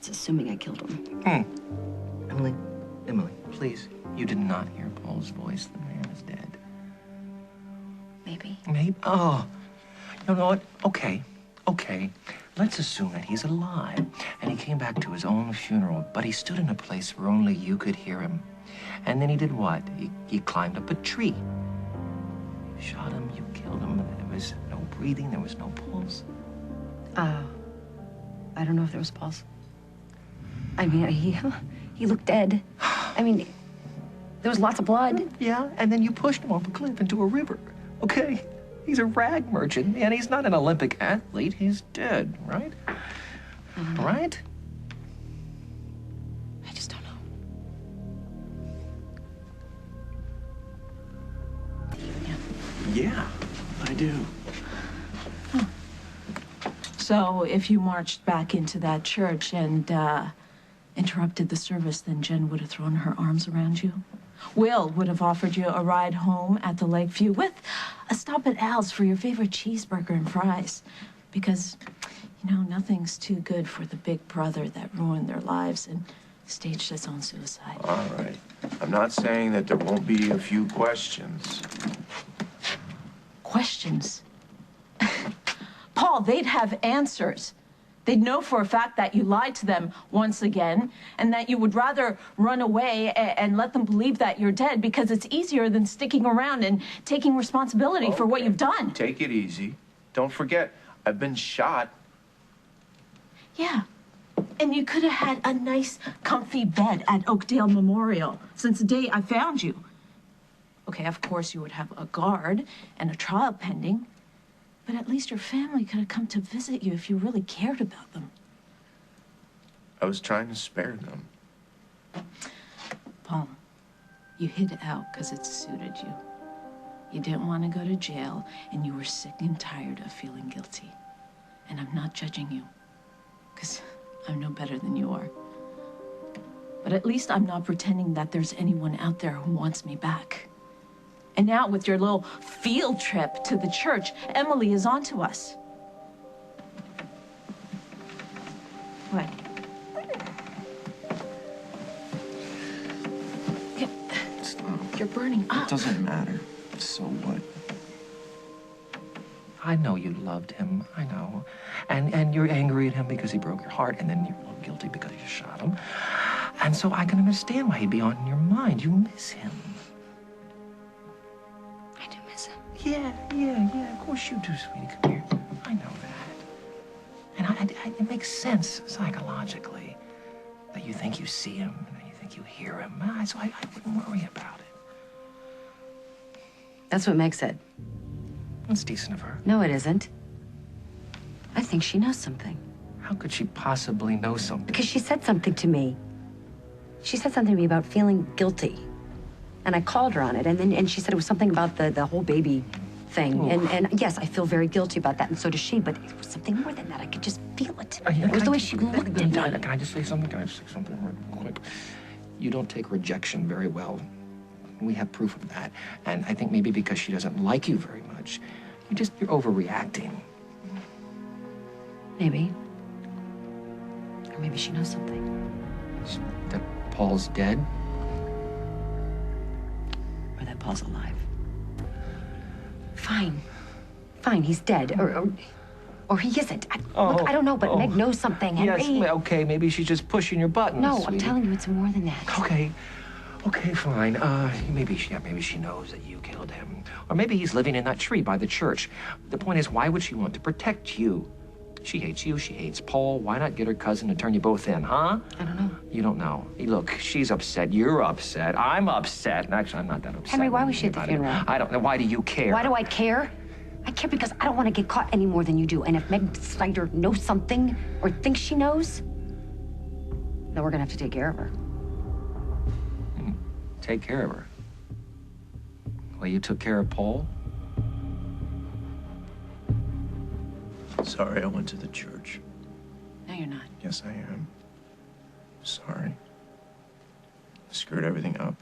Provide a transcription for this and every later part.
It's assuming I killed him. Emily, please. You did not hear Paul's voice. The man is dead. Maybe. Maybe? Oh. You know what? Okay. Let's assume that he's alive and he came back to his own funeral, but he stood in a place where only you could hear him. And then he did what? He climbed up a tree. You shot him, you killed him. There was no breathing, there was no pulse. I don't know if there was pulse. I mean, he looked dead. I mean, there was lots of blood. Yeah, and then you pushed him off a cliff into a river. Okay? He's a rag merchant, and he's not an Olympic athlete. He's dead, right? Right? I just don't know. Yeah, I do. So if you marched back into that church and interrupted the service, then Jen would have thrown her arms around you? Will would have offered you a ride home at the Lakeview with a stop at Al's for your favorite cheeseburger and fries. Because, you know, nothing's too good for the big brother that ruined their lives and staged his own suicide. All right. I'm not saying that there won't be a few questions. Questions? Paul, they'd have answers. They'd know for a fact that you lied to them once again and that you would rather run away and let them believe that you're dead because it's easier than sticking around and taking responsibility for what you've done. Take it easy. Don't forget, I've been shot. Yeah. And you could have had a nice, comfy bed at Oakdale Memorial since the day I found you. Okay, of course, you would have a guard and a trial pending. But at least your family could have come to visit you if you really cared about them. I was trying to spare them. Paul, you hid out because it suited you. You didn't want to go to jail, and you were sick and tired of feeling guilty. And I'm not judging you, because I'm no better than you are. But at least I'm not pretending that there's anyone out there who wants me back. And now, with your little field trip to the church, Emily is onto us. What? You're burning up. It doesn't matter. So what? I know you loved him. I know. And you're angry at him because he broke your heart, and then you're a little guilty because you shot him. And so I can understand why he'd be on your mind. You miss him. Yeah, of course you do, sweetie. Come here. I know that. And it makes sense psychologically that you think you see him and that you think you hear him. So I wouldn't worry about it. That's what Meg said. That's decent of her. No, it isn't. I think she knows something. How could she possibly know something? Because she said something to me. She said something to me about feeling guilty. And I called her on it, and she said it was something about the whole baby thing. And yes, I feel very guilty about that, and so does she, but it was something more than that. I could just feel it. It was the way she looked at me. Can I just say something? Can I just say something real quick? You don't take rejection very well. We have proof of that. And I think maybe because she doesn't like you very much, you're overreacting. Maybe. Or maybe she knows something. That Paul's dead? Or that Paul's alive. Fine, he's dead. Or he isn't. Look, I don't know, but Meg knows something, Henry. Yes, okay, maybe she's just pushing your buttons. No, sweetie. I'm telling you, it's more than that. Okay, fine. Maybe she knows that you killed him. Or maybe he's living in that tree by the church. The point is, why would she want to protect you? She hates you, she hates Paul. Why not get her cousin to turn you both in, huh? I don't know. You don't know. Look, she's upset, you're upset, I'm upset. And actually, I'm not that upset. Henry, why was she at the funeral? I don't know. Why do you care? Why do I care? I care because I don't want to get caught any more than you do. And if Meg Snyder knows something or thinks she knows, then we're gonna have to take care of her. Take care of her? Well, you took care of Paul? Sorry, I went to the church. No, you're not. Yes, I am. Sorry. I screwed everything up.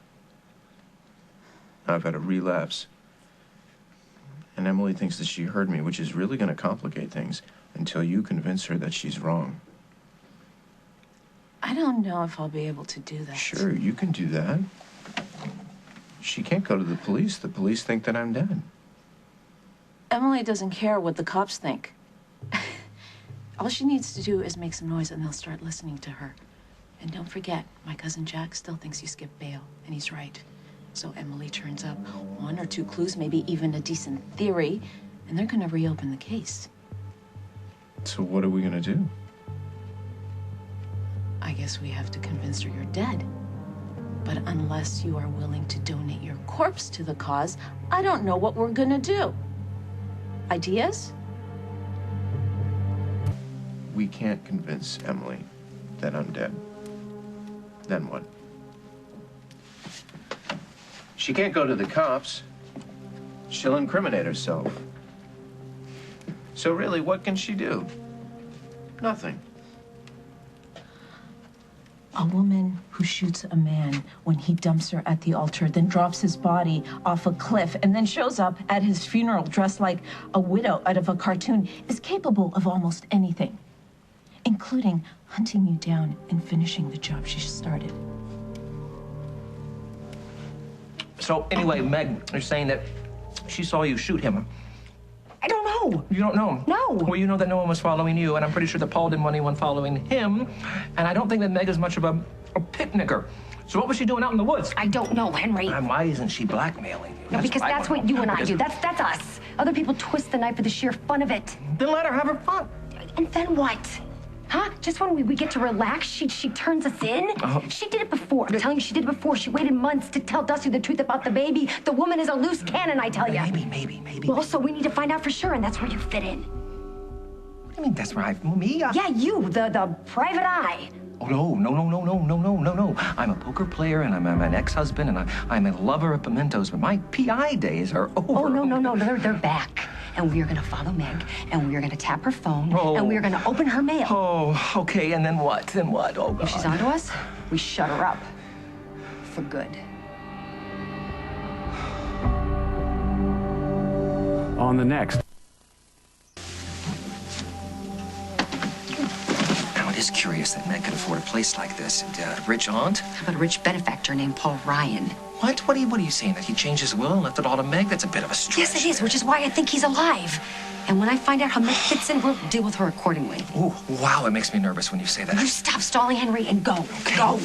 I've had a relapse. And Emily thinks that she heard me, which is really going to complicate things until you convince her that she's wrong. I don't know if I'll be able to do that. Sure, you can do that. She can't go to the police. The police think that I'm dead. Emily doesn't care what the cops think. All she needs to do is make some noise and they'll start listening to her. And don't forget, my cousin Jack still thinks you skipped bail, and he's right. So Emily turns up 1 or 2 clues, maybe even a decent theory, and they're gonna reopen the case. So what are we gonna do? I guess we have to convince her you're dead. But unless you are willing to donate your corpse to the cause, I don't know what we're gonna do. Ideas? We can't convince Emily that I'm dead. Then what? She can't go to the cops. She'll incriminate herself. So really, what can she do? Nothing. A woman who shoots a man when he dumps her at the altar, then drops his body off a cliff, and then shows up at his funeral dressed like a widow out of a cartoon is capable of almost anything, including hunting you down and finishing the job she started. So anyway, Meg, you're saying that she saw you shoot him. I don't know. You don't know? No. Well, you know that no one was following you, and I'm pretty sure that Paul didn't want anyone following him. And I don't think that Meg is much of a picnicker. So what was she doing out in the woods? I don't know, Henry. And why isn't she blackmailing you? No, because that's what you and I do. That's us. Other people twist the knife for the sheer fun of it. Then let her have her fun. And then what? Huh? Just when we get to relax, she turns us in? She did it before. I'm telling you, she did it before. She waited months to tell Dusty the truth about the baby. The woman is a loose cannon, I tell you. Maybe. Well, so we need to find out for sure, and that's where you fit in. What do you mean that's where me? Yeah, you, the private eye. Oh, no. I'm a poker player, and I'm an ex-husband, and I'm a lover of pimentos, but my PI days are over. Oh, no, they're back. And we are gonna follow Meg, and we are gonna tap her phone, and we are gonna open her mail. Oh, okay, and then what? Oh, God. If she's onto us, we shut her up. For good. On the next. Now, it is curious that Meg could afford a place like this. Rich aunt? How about a rich benefactor named Paul Ryan? What? What are you saying? That he changed his will and left it all to Meg? That's a bit of a stretch. Yes, it is, which is why I think he's alive. And when I find out how Meg fits in, we'll deal with her accordingly. Oh, wow, it makes me nervous when you say that. You stop stalling, Henry, and go. Okay. Go.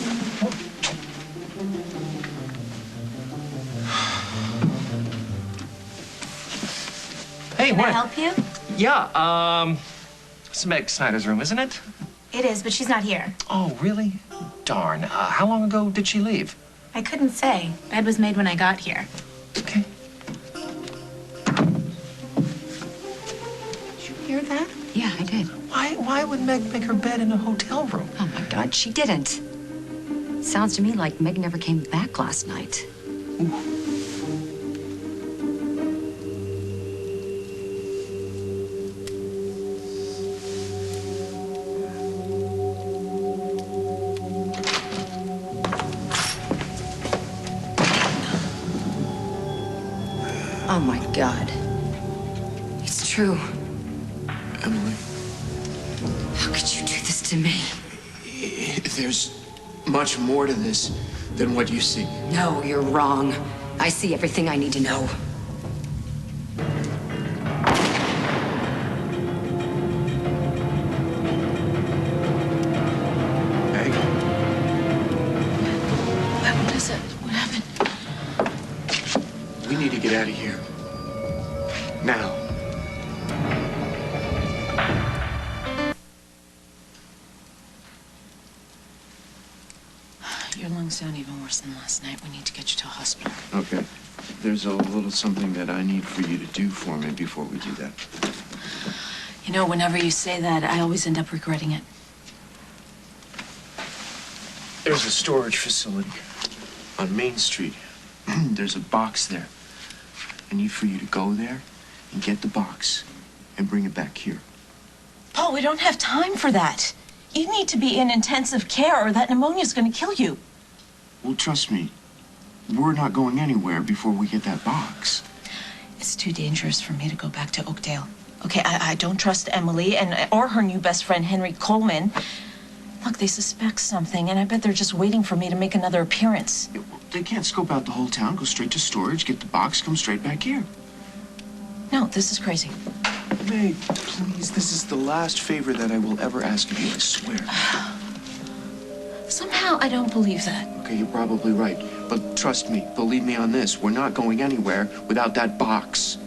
Hey, Can what? I help you? Yeah, it's Meg Snyder's room, isn't it? It is, but she's not here. Oh, really? Darn. How long ago did she leave? I couldn't say. Bed was made when I got here. Okay. Did you hear that? Yeah, I did. Why would Meg make her bed in a hotel room? Oh, my God, she didn't. Sounds to me like Meg never came back last night. Oh, my God. It's true. Emily, How could you do this to me? There's much more to this than what you see. No, you're wrong. I see everything I need to know. Meg, What is it? What happened? We need to get out of here. Now. Your lungs sound even worse than last night. We need to get you to a hospital. Okay. There's a little something that I need for you to do for me before we do that. You know, whenever you say that, I always end up regretting it. There's a storage facility on Main Street. There's a box there. I need for you to go there and get the box and bring it back here. Paul, we don't have time for that. You need to be in intensive care or that pneumonia is going to kill you. Well, trust me, we're not going anywhere before we get that box. It's too dangerous for me to go back to Oakdale. Okay, I don't trust Emily or her new best friend, Henry Coleman. Look, they suspect something, and I bet they're just waiting for me to make another appearance. Yeah, well, they can't scope out the whole town, go straight to storage, get the box, come straight back here. No, this is crazy. May, please, this is the last favor that I will ever ask of you, I swear. Somehow I don't believe that. Okay, you're probably right. But trust me, believe me on this, we're not going anywhere without that box.